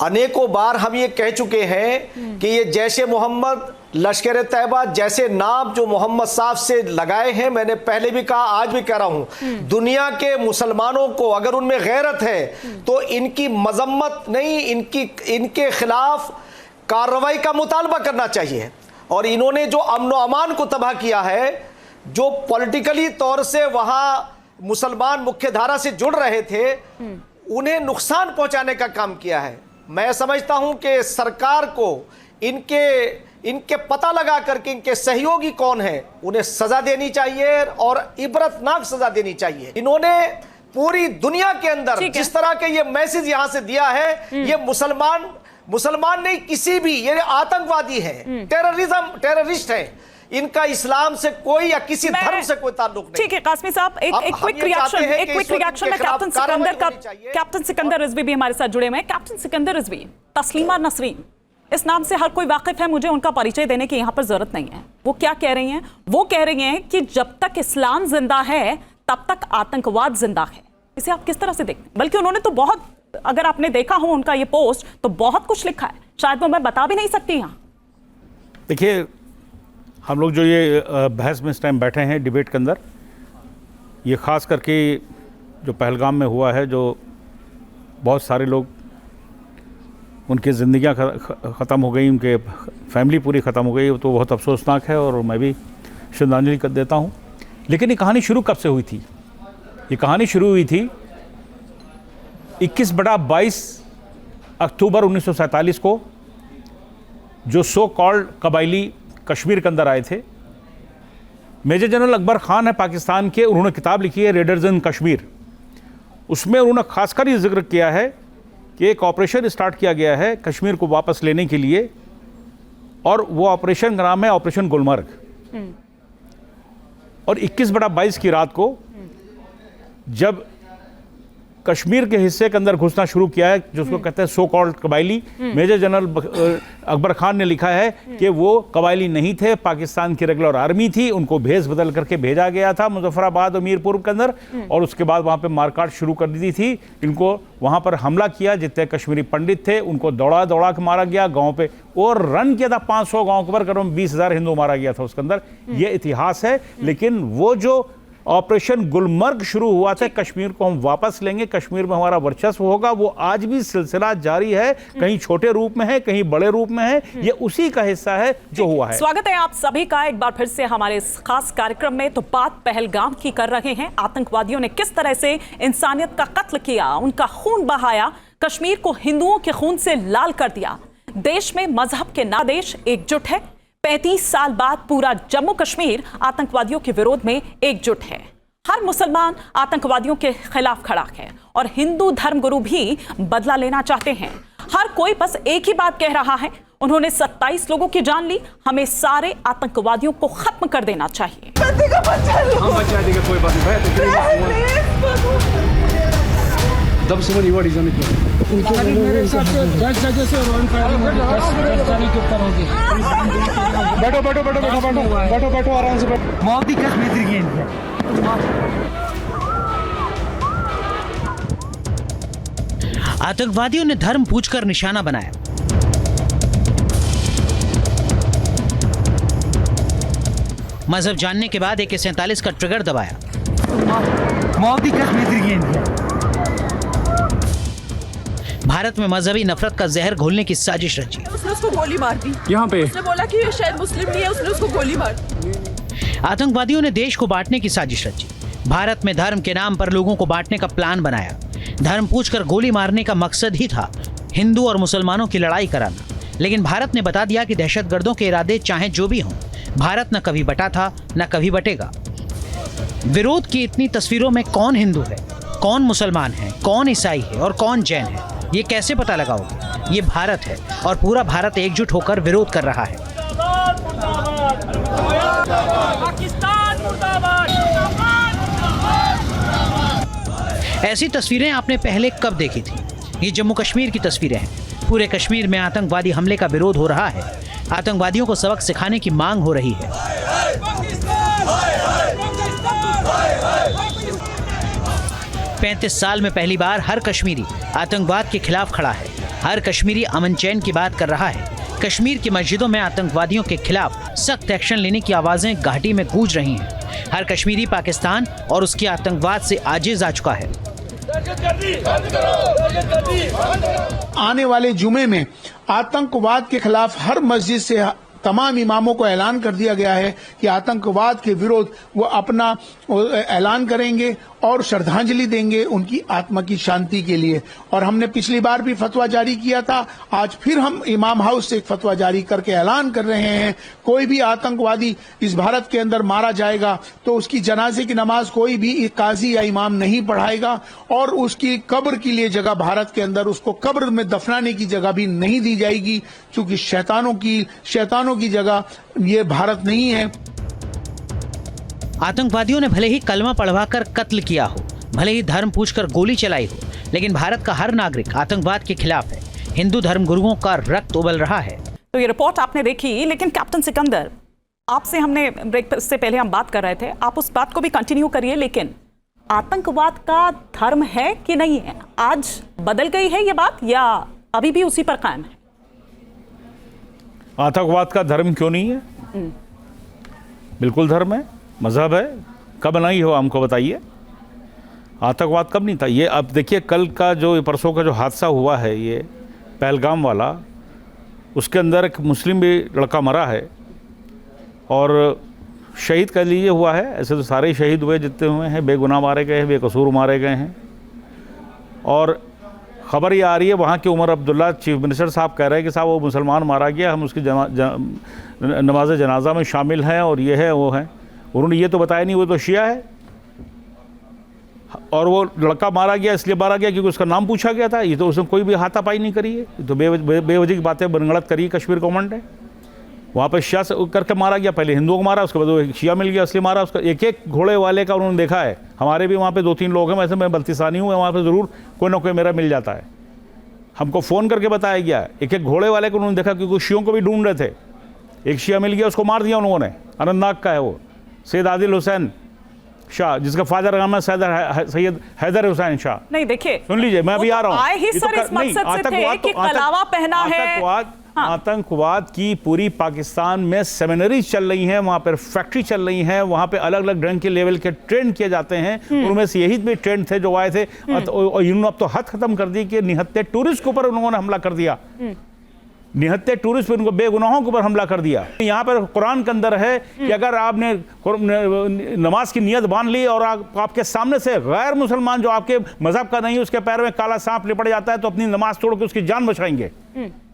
अनेकों बार हम ये कह चुके हैं कि ये जैशे मोहम्मद, लश्कर तैयबा जैसे नाम जो मोहम्मद साहब से लगाए हैं, मैंने पहले भी कहा, आज भी कह रहा हूँ, दुनिया के मुसलमानों को अगर उनमें गैरत है तो इनकी मजम्मत नहीं, इनके खिलाफ कार्रवाई का मुतालबा करना चाहिए। और इन्होंने जो अमन व अमान को तबाह किया है, जो पॉलिटिकली तौर से वहाँ मुसलमान मुख्य धारा से जुड़ रहे थे, उन्हें नुकसान पहुंचाने का काम किया है। मैं समझता हूं कि सरकार को इनके पता लगा करके इनके सहयोगी कौन है उन्हें सजा देनी चाहिए और इबरतनाक सजा देनी चाहिए। इन्होंने पूरी दुनिया के अंदर जिस तरह के ये मैसेज यहां से दिया है, ये मुसलमान नहीं, किसी भी, ये आतंकवादी है, टेररिस्ट है, इनका इस्लाम से कोई या किसी धर्म से कोई ताल्लुक नहीं। ठीक है कासमी साहब, एक क्विक रिएक्शन में कैप्टन सिकंदर रिजवी भी हमारे साथ जुड़े हुए हैं। कैप्टन सिकंदर रिजवी, तस्लीमा नसरीन, इस नाम से हर कोई वाकिफ है, मुझे उनका परिचय देने की यहाँ पर जरूरत नहीं है। वो क्या कह रही हैं? वो कह रही हैं कि जब तक इस्लाम जिंदा है तब तक आतंकवाद जिंदा है। इसे आप किस तरह से देखते हैं? बल्कि उन्होंने तो बहुत, अगर आपने देखा हो उनका ये पोस्ट, तो बहुत कुछ लिखा है, शायद वो मैं बता भी नहीं सकती यहाँ। देखिए, हम लोग जो ये बहस में इस टाइम बैठे हैं डिबेट के अंदर, ये ख़ास करके जो पहलगाम में हुआ है, जो बहुत सारे लोग, उनकी ज़िंदगियां ख़त्म हो गई, उनके फैमिली पूरी ख़त्म हो गई, तो बहुत अफसोसनाक है और मैं भी श्रद्धांजलि कर देता हूँ। लेकिन ये कहानी शुरू कब से हुई थी? ये कहानी शुरू हुई थी 21/22 अक्टूबर 1947 को, जो सो कॉल्ड कबायली कश्मीर के अंदर आए थे। मेजर जनरल अकबर खान है पाकिस्तान के, उन्होंने किताब लिखी है रेडर्स इन कश्मीर। उसमें उन्होंने खासकर ये जिक्र किया है कि एक ऑपरेशन स्टार्ट किया गया है कश्मीर को वापस लेने के लिए, और वो ऑपरेशन का नाम है ऑपरेशन गुलमर्ग। और 21/22 की रात को जब कश्मीर के हिस्से के अंदर घुसना शुरू किया है, जिसको कहते हैं सो कॉल्ड कबायली, मेजर जनरल अकबर खान ने लिखा है कि वो कबायली नहीं थे, पाकिस्तान की रेगुलर आर्मी थी, उनको भेस बदल करके भेजा गया था मुजफ्फराबाद और मीरपुर के अंदर, और उसके बाद वहाँ पे मारकाट शुरू कर दी थी। इनको वहाँ पर हमला किया, जितने कश्मीरी पंडित थे उनको दौड़ा दौड़ा के मारा गया गाँव पे, और रन किया था 500 गाँव के ऊपर, करीब 20,000 हिंदू मारा गया था उसके अंदर। ये इतिहास है। लेकिन वो जो ऑपरेशन गुलमर्ग शुरू हुआ था, कश्मीर को हम वापस लेंगे, कश्मीर में हमारा वर्चस्व होगा, वो आज भी सिलसिला जारी है, कहीं छोटे रूप में है, कहीं बड़े रूप में है। ये उसी का हिस्सा है जो हुआ है। स्वागत है आप सभी का एक बार फिर से हमारे इस खास कार्यक्रम में। तो बात पहलगाम की कर रहे हैं। आतंकवादियों ने किस तरह से इंसानियत का कत्ल किया, उनका खून बहाया, कश्मीर को हिंदुओं के खून से लाल कर दिया। देश में मजहब के ना देश एकजुट है। 35 साल बाद पूरा जम्मू कश्मीर आतंकवादियों के विरोध में एकजुट है। हर मुसलमान आतंकवादियों के खिलाफ खड़ा है और हिंदू धर्मगुरु भी बदला लेना चाहते हैं। हर कोई बस एक ही बात कह रहा है, उन्होंने 27 लोगों की जान ली, हमें सारे आतंकवादियों को खत्म कर देना चाहिए। हम बचा देंगे, कोई बात नहीं। तब समझ what is on it. मेरे हिसाब से 10 जगह से रॉन फायरिंग के ऊपर होगी। बैठो आराम से बैठो। मौत की कश्मीर की है। आतंकवादियों ने धर्म पूछकर निशाना बनाया। मजहब जानने के बाद AK-47 का ट्रिगर दबाया। मौत की कश्मीर की है। भारत में मजहबी नफरत का जहर घोलने की साजिश रची। उसने उसको गोली मार दी। यहाँ पे उसने बोला कि ये शायद मुस्लिम नहीं है, उसने उसको गोली मार दी। आतंकवादियों ने देश को बांटने की साजिश रची। भारत में धर्म के नाम पर लोगों को बांटने का प्लान बनाया। धर्म पूछकर गोली मारने का मकसद ही था हिंदू और मुसलमानों की लड़ाई कराना। लेकिन भारत ने बता दिया कि दहशतगर्दों के इरादे चाहे जो भी हों, भारत न कभी बटा था न कभी बटेगा। विरोध की इतनी तस्वीरों में कौन हिंदू है, कौन मुसलमान है, कौन ईसाई है और कौन जैन है, ये कैसे पता लगाओगे? ये भारत है और पूरा भारत एकजुट होकर विरोध कर रहा है। पाकिस्तान मुर्दाबाद। ऐसी तस्वीरें आपने पहले कब देखी थी? ये जम्मू कश्मीर की तस्वीरें हैं। पूरे कश्मीर में आतंकवादी हमले का विरोध हो रहा है। आतंकवादियों को सबक सिखाने की मांग हो रही है। 35 साल में पहली बार हर कश्मीरी आतंकवाद के खिलाफ खड़ा है। हर कश्मीरी अमन चैन की बात कर रहा है। कश्मीर की मस्जिदों में आतंकवादियों के खिलाफ सख्त एक्शन लेने की आवाजें घाटी में गूंज रही हैं। हर कश्मीरी पाकिस्तान और उसके आतंकवाद से आजिज आ चुका है। आने वाले जुमे में आतंकवाद के खिलाफ हर मस्जिद से तमाम इमामों को ऐलान कर दिया गया है कि आतंकवाद के विरोध वो अपना ऐलान करेंगे और श्रद्धांजलि देंगे उनकी आत्मा की शांति के लिए। और हमने पिछली बार भी फतवा जारी किया था, आज फिर हम इमाम हाउस से एक फतवा जारी करके ऐलान कर रहे हैं, कोई भी आतंकवादी इस भारत के अंदर मारा जाएगा तो उसकी जनाजे की नमाज कोई भी काजी या इमाम नहीं पढ़ाएगा और उसकी कब्र के लिए जगह भारत के अंदर उसको कब्र में दफनाने की जगह भी नहीं दी जाएगी, क्योंकि शैतानों की जगह ये भारत नहीं है। आतंकवादियों ने भले ही कलमा पढ़वाकर कत्ल किया हो, भले ही धर्म पूछकर गोली चलाई हो, लेकिन भारत का हर नागरिक आतंकवाद के खिलाफ है। हिंदू धर्मगुरुओं का रक्त उबल रहा है। तो ये रिपोर्ट आपने देखी, लेकिन कैप्टन सिकंदर, आपसे हमने ब्रेक से पहले हम बात कर रहे थे, आप उस बात को भी कंटिन्यू करिए, लेकिन आतंकवाद का धर्म है कि नहीं है? आज बदल गई है ये बात या अभी भी उसी पर कायम है? आतंकवाद का धर्म क्यों नहीं है? बिल्कुल धर्म है, मजहब है। कब नहीं हो हमको बताइए। आतंकवाद कब नहीं था? ये अब देखिए, कल का जो परसों का जो हादसा हुआ है ये पहलगाम वाला, उसके अंदर एक मुस्लिम भी लड़का मरा है और शहीद कह लीजिए हुआ है। ऐसे तो सारे शहीद हुए जितने हुए हैं, बेगुनाह मारे गए हैं, बेकसूर मारे गए हैं। और खबर ये आ रही है वहाँ के उमर अब्दुल्ला चीफ मिनिस्टर साहब कह रहे हैं कि साहब वो मुसलमान मारा गया, हम उसकी नमाज जनाजा में शामिल हैं और ये है वो है। उन्होंने ये तो बताया नहीं वो तो शिया है और वो लड़का मारा गया इसलिए मारा गया क्योंकि उसका नाम पूछा गया था। ये तो उसने कोई भी हाथापाई नहीं करी है, ये तो बेवजह की बातें बनगढ़ंत करी कश्मीर गवर्नमेंट ने। वहाँ पर शिया से करके मारा गया, पहले हिंदुओं को मारा, उसके बाद वो शिया मिल गया इसलिए मारा। उसका एक एक घोड़े वाले का उन्होंने देखा है। हमारे भी वहाँ पे 2-3 लोग हैं, वैसे मैं बल्तिसानी हूँ, वहाँ पे ज़रूर कोई ना कोई मेरा मिल जाता है। हमको फ़ोन करके बताया गया, एक एक घोड़े वाले को उन्होंने देखा क्योंकि शियों को भी ढूंढ रहे थे। एक शिया मिल गया, उसको मार दिया उन लोगों ने। अनंतनाग का है वो, सैयद आदिल हुसैन शाह, जिसका फादर नाम है सैयद हैदर हुसैन शाह। नहीं देखिए, सुन लीजिए, मैं अभी आ रहा हूँ। आए ही सर इस मकसद से थे कि कलावा पहना है। आतंकवाद की पूरी पाकिस्तान में सेमिनरीज चल रही हैं, वहाँ पर फैक्ट्री चल रही हैं, वहाँ पे अलग अलग ढंग के लेवल के ट्रेंड किए जाते हैं। उनमें से यही भी ट्रेंड थे जो आए थे। और इन्होंने अब तो हद खत्म कर दी कि निहत्ते टूरिस्ट के ऊपर उन्होंने हमला कर दिया। निहत्ते टूरिस्ट पर उनको बेगुनाहों के ऊपर हमला कर दिया। यहाँ पर कुरान के अंदर है कि अगर आपने नमाज की नियत बांध ली और आपके सामने से गैर मुसलमान जो आपके मजहब का नहीं उसके पैर में काला सांप लिपट जाता है तो अपनी नमाज तोड़ के उसकी जान बचाएंगे।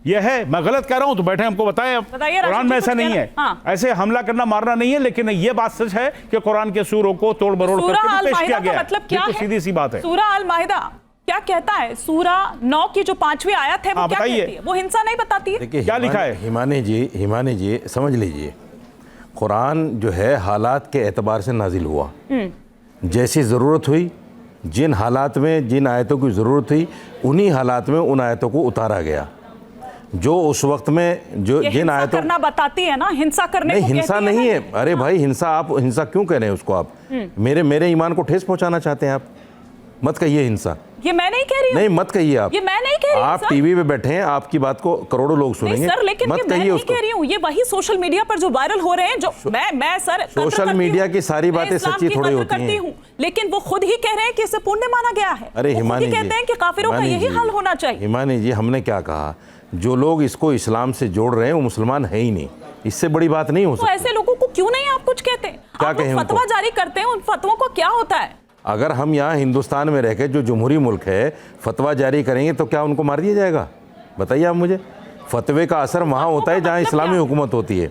यह है, मैं गलत कह रहा हूं तो बैठे हमको बताएं। कुरान में ऐसा नहीं है, ऐसे हमला करना मारना नहीं है, लेकिन ये बात सच है कि कुरान के सूरों को तोड़ मरोड़ करके पेश किया गया। मतलब क्या है? सीधी सी बात है। सूरा अल माइदा क्या कहता है? सूरा 9 की जो 5वीं आयत है वो क्या कहती है? वो हिंसा नहीं बताती है। देखिए क्या लिखा है? हिमानी जी समझ लीजिए, कुरान जो है हालात के एतबार से नाजिल हुआ। जैसी ज़रूरत हुई, जिन हालात में जिन आयतों की ज़रूरत हुई, उन्हीं हालात में उन आयतों को उतारा गया। जो उस वक्त में जो जिन आयतों करना बताती है ना, हिंसा करने नहीं, को हिंसा नहीं है। अरे भाई, हिंसा आप हिंसा क्यों कह रहे हैं उसको? आप मेरे ईमान को ठेस पहुंचाना चाहते हैं आप? मत कहिए हिंसा। ये मैं नहीं कह रही हूं। नहीं, मत कहिए आप। ये मैं नहीं कह रही हूं। आप टीवी पे बैठे हैं, आपकी बात को करोड़ों लोग सुनेंगे। सर, लेकिन मत ये मैं नहीं कह रही हूं। ये वही सोशल मीडिया पर जो वायरल हो रहे हैं, जो मैं सर सोशल मीडिया की सारी बातें सच्ची थोड़ी होती हैं। लेकिन वो खुद ही कह रहे हैं कि इसे पुण्य माना गया है। अरे हिमानी जी कहते हैं कि काफिरों का यही हाल होना चाहिए। हिमानी जी, हमने क्या कहा? जो लोग इसको इस्लाम से जोड़ रहे हैं वो मुसलमान है ही नहीं। इससे बड़ी बात नहीं हो सकती। तो ऐसे लोगों को क्यों नहीं आप कुछ कहते? क्या कहें? फतवा जारी करते हैं, उन फतवों को क्या होता है? अगर हम यहाँ हिंदुस्तान में रहकर जो जमहूरी मुल्क है फतवा जारी करेंगे तो क्या उनको मार दिया जाएगा? बताइए आप मुझे। फतवे का असर वहाँ होता है जहाँ इस्लामी हुकूमत होती है।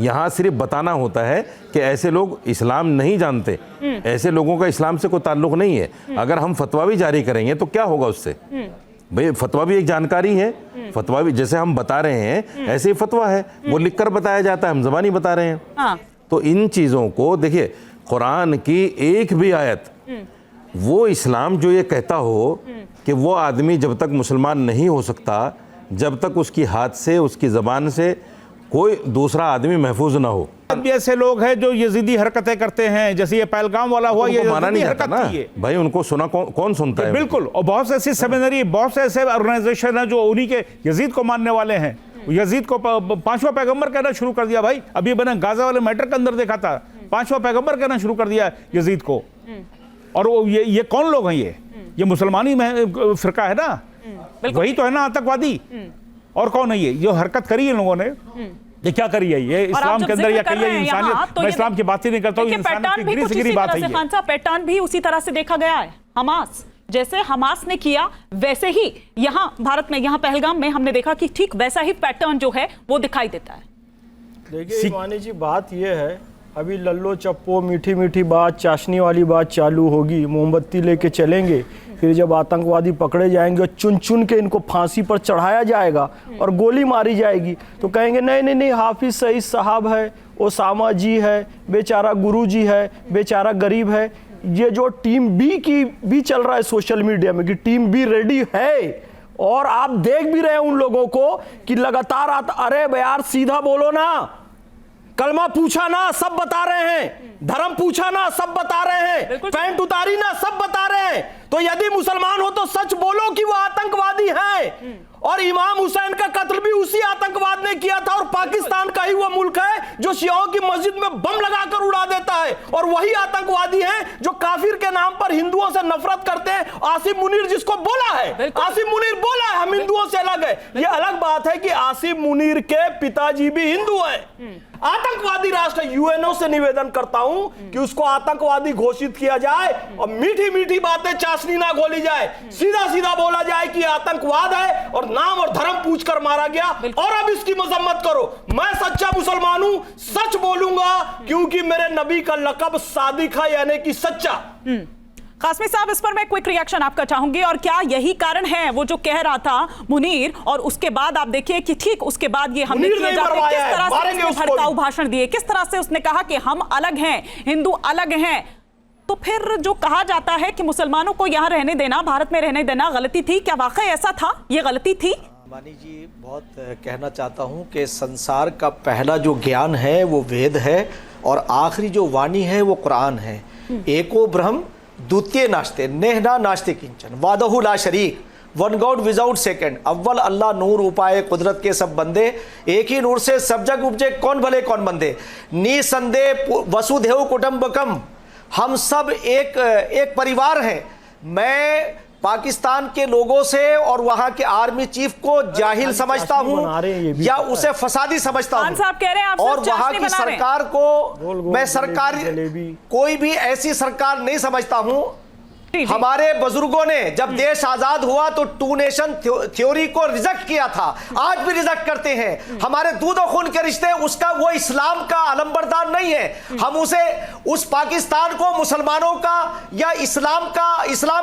यहाँ सिर्फ बताना होता है कि ऐसे लोग इस्लाम नहीं जानते, ऐसे लोगों का इस्लाम से कोई ताल्लुक नहीं है। अगर हम फतवा भी जारी करेंगे तो क्या होगा उससे? भाई, फतवा भी एक जानकारी है। फतवा भी जैसे हम बता रहे हैं ऐसे ही फतवा है, वो लिखकर बताया जाता है, हम ज़बानी बता रहे हैं। तो इन चीज़ों को देखिए, कुरान की एक भी आयत, वो इस्लाम जो ये कहता हो कि वो आदमी जब तक मुसलमान नहीं हो सकता जब तक उसकी हाथ से, उसकी ज़बान से कोई दूसरा आदमी महफूज ना हो। अब ऐसे लोग हैं जो यजीदी हरकतें करते हैं, जैसे ये पहलगाम वाला हुआ, ये माना नहीं जाता ना है भाई, उनको सुना कौन सुनता है? बिल्कुल। और बहुत से ऐसी सेमिनरी, बहुत से ऐसे ऑर्गेनाइजेशन हैं जो उन्हीं के यजीद को मानने वाले हैं। यजीद को पांचवा पैगंबर कहना शुरू कर दिया भाई। अभी मैंने गाजा वाले मैटर के अंदर देखा था, पांचवा पैगंबर कहना शुरू कर दिया यजीद को। और ये कौन लोग हैं? ये मुसलमानी में फिरका है ना, वही तो है ना आतंकवादी। और कौन है ये जो हरकत करी है लोगों ने? ये क्या करी है? ये इस्लाम के अंदर या कहिए इंसानियत, तो मैं इस्लाम की बात ही नहीं करता हूँ, इंसानियत की गिरी से गिरी बात है। खान साहब, पैटर्न भी उसी तरह से देखा गया है। हमास, जैसे हमास ने किया वैसे ही यहाँ भारत में, यहाँ पहलगाम में हमने देखा कि ठीक वैसा ही पैटर्न जो है वो दिखाई देता है। देखिए इमानी जी, बात ये है, अभी लल्लो चप्पो मीठी मीठी बात, चाशनी वाली बात चालू होगी, मोमबत्ती लेके चलेंगे, फिर जब आतंकवादी पकड़े जाएंगे और चुन चुन के इनको फांसी पर चढ़ाया जाएगा और गोली मारी जाएगी तो कहेंगे नहीं नहीं नहीं, हाफिज सईद साहब है, ओसामा जी है, बेचारा गुरु जी है, बेचारा गरीब है। ये जो टीम बी की भी चल रहा है सोशल मीडिया में कि टीम बी रेडी है, और आप देख भी रहे हैं उन लोगों को कि लगातार अरे यार सीधा बोलो ना, कलमा पूछा ना सब बता रहे हैं, धर्म पूछा ना सब बता रहे हैं, पैंट उतारी ना सब बता रहे हैं। तो यदि मुसलमान हो तो सच बोलो कि वो आतंकवादी हैं। और इमाम हुसैन का कत्ल भी उसी आतंकवाद ने किया था, और पाकिस्तान का ही वो मुल्क है जो शियाओं की मस्जिद में बम लगाकर उड़ा देता है, और वही आतंकवादी हैं जो काफिर के नाम पर हिंदुओं से नफरत करते हैं। आसिम मुनीर जिसको बोला है, आसिम मुनीर बोला है हम हिंदुओं से अलग है। ये अलग बात है कि आसिम मुनीर के पिताजी भी हिंदू हैं। आतंकवादी राष्ट्र यूएनओ से निवेदन करता हूं कि उसको आतंकवादी घोषित किया जाए और मीठी मीठी बातें चाशनी ना घोली जाए, सीधा सीधा बोला जाए कि आतंकवाद है और नाम और धर्म पूछकर मारा गया, और अब इसकी मजम्मत करो। मैं सच्चा मुसलमान हूं, सच बोलूंगा, क्योंकि मेरे नबी का लकब सादिक है, यानी कि सच्चा। कासमी साहब, इस पर मैं क्विक रिएक्शन आपका चाहूंगी। और क्या यही कारण है वो जो कह रहा था मुनीर, और उसके बाद आप देखिए कि ठीक उसके बाद ये हमले किए जाते हैं, किस तरह से उसने भड़काऊ भाषण दिए, किस तरह से उसने कहा कि हम अलग हैं, हिंदू अलग हैं। तो फिर जो कहा जाता है कि मुसलमानों को यहाँ रहने देना, भारत में रहने देना गलती थी, क्या वाकई ऐसा था? ये गलती थी? मानी जी, बहुत कहना चाहता हूँ कि संसार का पहला जो ज्ञान है वो वेद है, और आखिरी जो वाणी है वो कुरान है। एको ब्रह्म द्वितीय नास्ते नेहना नास्ते किंचन वादहु ला शरीक, वन गॉड विदाउट सेकंड, अव्वल अल्लाह नूर उपाय कुदरत के सब बंदे, एक ही नूर से सब जग उपजे, कौन भले कौन बंदे, निसंदेह वसुधैव कुटुंबकम, हम सब एक परिवार हैं। मैं पाकिस्तान के लोगों से और वहां के आर्मी चीफ को जाहिल समझता हूं या उसे फसादी समझता हूं, और वहां की सरकार को मैं सरकारी कोई भी ऐसी सरकार नहीं समझता हूं। हमारे बुजुर्गों ने जब देश आजाद हुआ तो टू नेशन थ्योरी को रिजेक्ट किया था, आज भी रिजेक्ट करते हैं। हमारे दूध और खून के रिश्ते, उसका वो इस्लाम का अलंबरदार नहीं है। हम उसे उस पाकिस्तान को मुसलमानों का या इस्लाम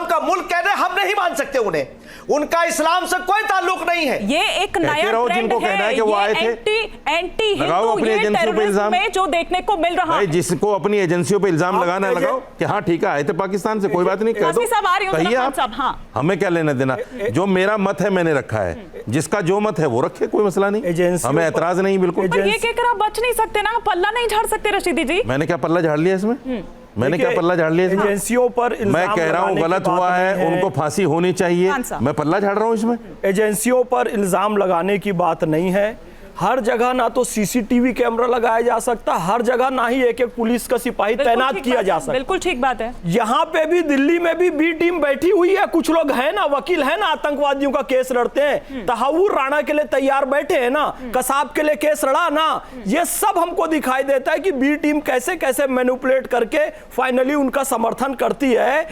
का मुल्क कहने हम नहीं मान सकते उन्हें। उनका इस्लाम से कोई ताल्लुक नहीं है। ये एक नया ट्रेंड है, कि वो आए थे, एंटी हिंदू ये टेररिज्म में जो देखने को मिल रहा है। जिसको अपनी एजेंसियों पे इल्जाम लगाना है लगाओ कि हाँ ठीक है आए थे पाकिस्तान से, कोई बात नहीं, कह दो, कहिए आप, हमें क्या लेना देना। जो मेरा मत है मैंने रखा है, जिसका जो मत है वो रखे, कोई मसला नहीं, हमें एतराज नहीं बिल्कुल। ये कहकर आप बच नहीं सकते ना, पल्ला नहीं झाड़ सकते रशीदी जी। मैंने क्या पल्ला झाड़ लिया इसमें? मैंने क्या पल्ला झाड़ लिया? एजेंसियों पर मैं कह रहा हूं गलत हुआ है, उनको फांसी होनी चाहिए, मैं पल्ला झाड़ रहा हूं इसमें? एजेंसियों पर इल्जाम लगाने की बात नहीं है। हर जगह ना तो सीसीटीवी कैमरा लगाया जा सकता, हर जगह ना ही एक पुलिस का सिपाही तैनात किया जा सकता। बिल्कुल ठीक बात है। यहाँ पे भी दिल्ली में भी बी टीम बैठी हुई है, कुछ लोग हैं ना वकील है ना, आतंकवादियों का केस लड़ते हैं, तहव्वुर राणा के लिए तैयार बैठे हैं ना, कसाब के लिए केस लड़ा ना। ये सब हमको दिखाई देता है कि बी टीम कैसे कैसे मैनिपुलेट करके फाइनली उनका समर्थन करती है।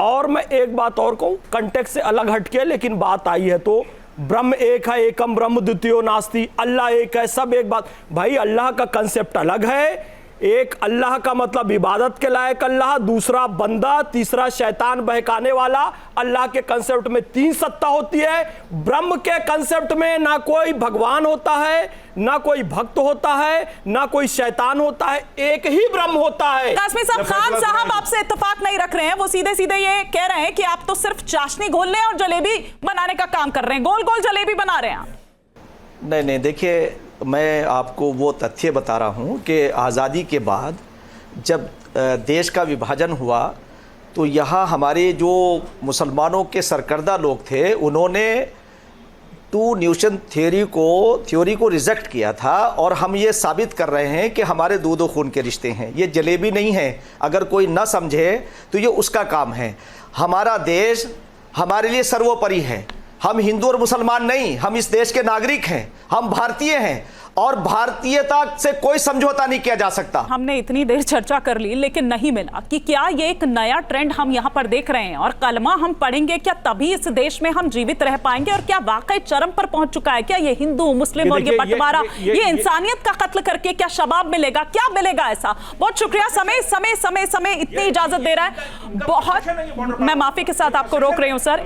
और मैं एक बात और कहूं, कंटेक्स्ट से अलग हटके, लेकिन बात आई है तो ब्रह्म एक है, एकम ब्रह्म द्वितीयो नास्ति, अल्लाह एक है, सब एक बात। भाई अल्लाह का कंसेप्ट अलग है, एक अल्लाह का मतलब इबादत के लायक अल्लाह, दूसरा बंदा, तीसरा शैतान बहकाने वाला। अल्लाह के कंसेप्ट में 3 सत्ता होती है, ब्रह्म के कंसेप्ट में ना कोई भगवान होता है, ना कोई भक्त होता है, ना कोई शैतान होता है, एक ही ब्रह्म होता है। कासमी साहब, खान साहब आपसे इत्तेफाक नहीं रख रहे हैं, वो सीधे सीधे ये कह रहे हैं कि आप तो सिर्फ चाशनी घोलने और जलेबी बनाने का काम कर रहे हैं, गोल गोल जलेबी बना रहे हैं आप। नहीं, देखिए मैं आपको वो तथ्य बता रहा हूँ कि आज़ादी के बाद जब देश का विभाजन हुआ तो यहाँ हमारे जो मुसलमानों के सरकर्दा लोग थे उन्होंने टू नेशन थ्योरी को रिजेक्ट किया था, और हम ये साबित कर रहे हैं कि हमारे दूध और खून के रिश्ते हैं, ये जलेबी नहीं है। अगर कोई ना समझे तो ये उसका काम है। हमारा देश हमारे लिए सर्वोपरि है। हम हिंदू और मुसलमान नहीं, हम इस देश के नागरिक हैं, हम भारतीय हैं, और भारतीयता से कोई समझौता नहीं किया जा सकता। हमने इतनी देर चर्चा कर ली लेकिन नहीं मिला कि क्या ये एक नया ट्रेंड हम यहाँ पर देख रहे हैं, और कलमा हम पढ़ेंगे क्या तभी इस देश में हम जीवित रह पाएंगे, और क्या वाकई चरम पर पहुंच चुका है क्या ये हिंदू मुस्लिम और ये बंटवारा, ये इंसानियत का कत्ल करके क्या शबाब मिलेगा, क्या मिलेगा ऐसा। बहुत शुक्रिया, समय इतनी इजाजत दे रहा है। बहुत मैं माफी के साथ आपको रोक रही हूँ सर,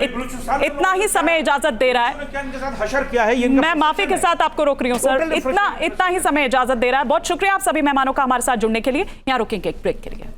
इतना ही समय इजाजत दे रहा है। मैं माफी के साथ आपको रोक रही हूँ सर, इतना ही समय इजाजत दे रहा है। बहुत शुक्रिया आप सभी मेहमानों का हमारे साथ जुड़ने के लिए। यहाँ रुकेंगे एक ब्रेक के लिए।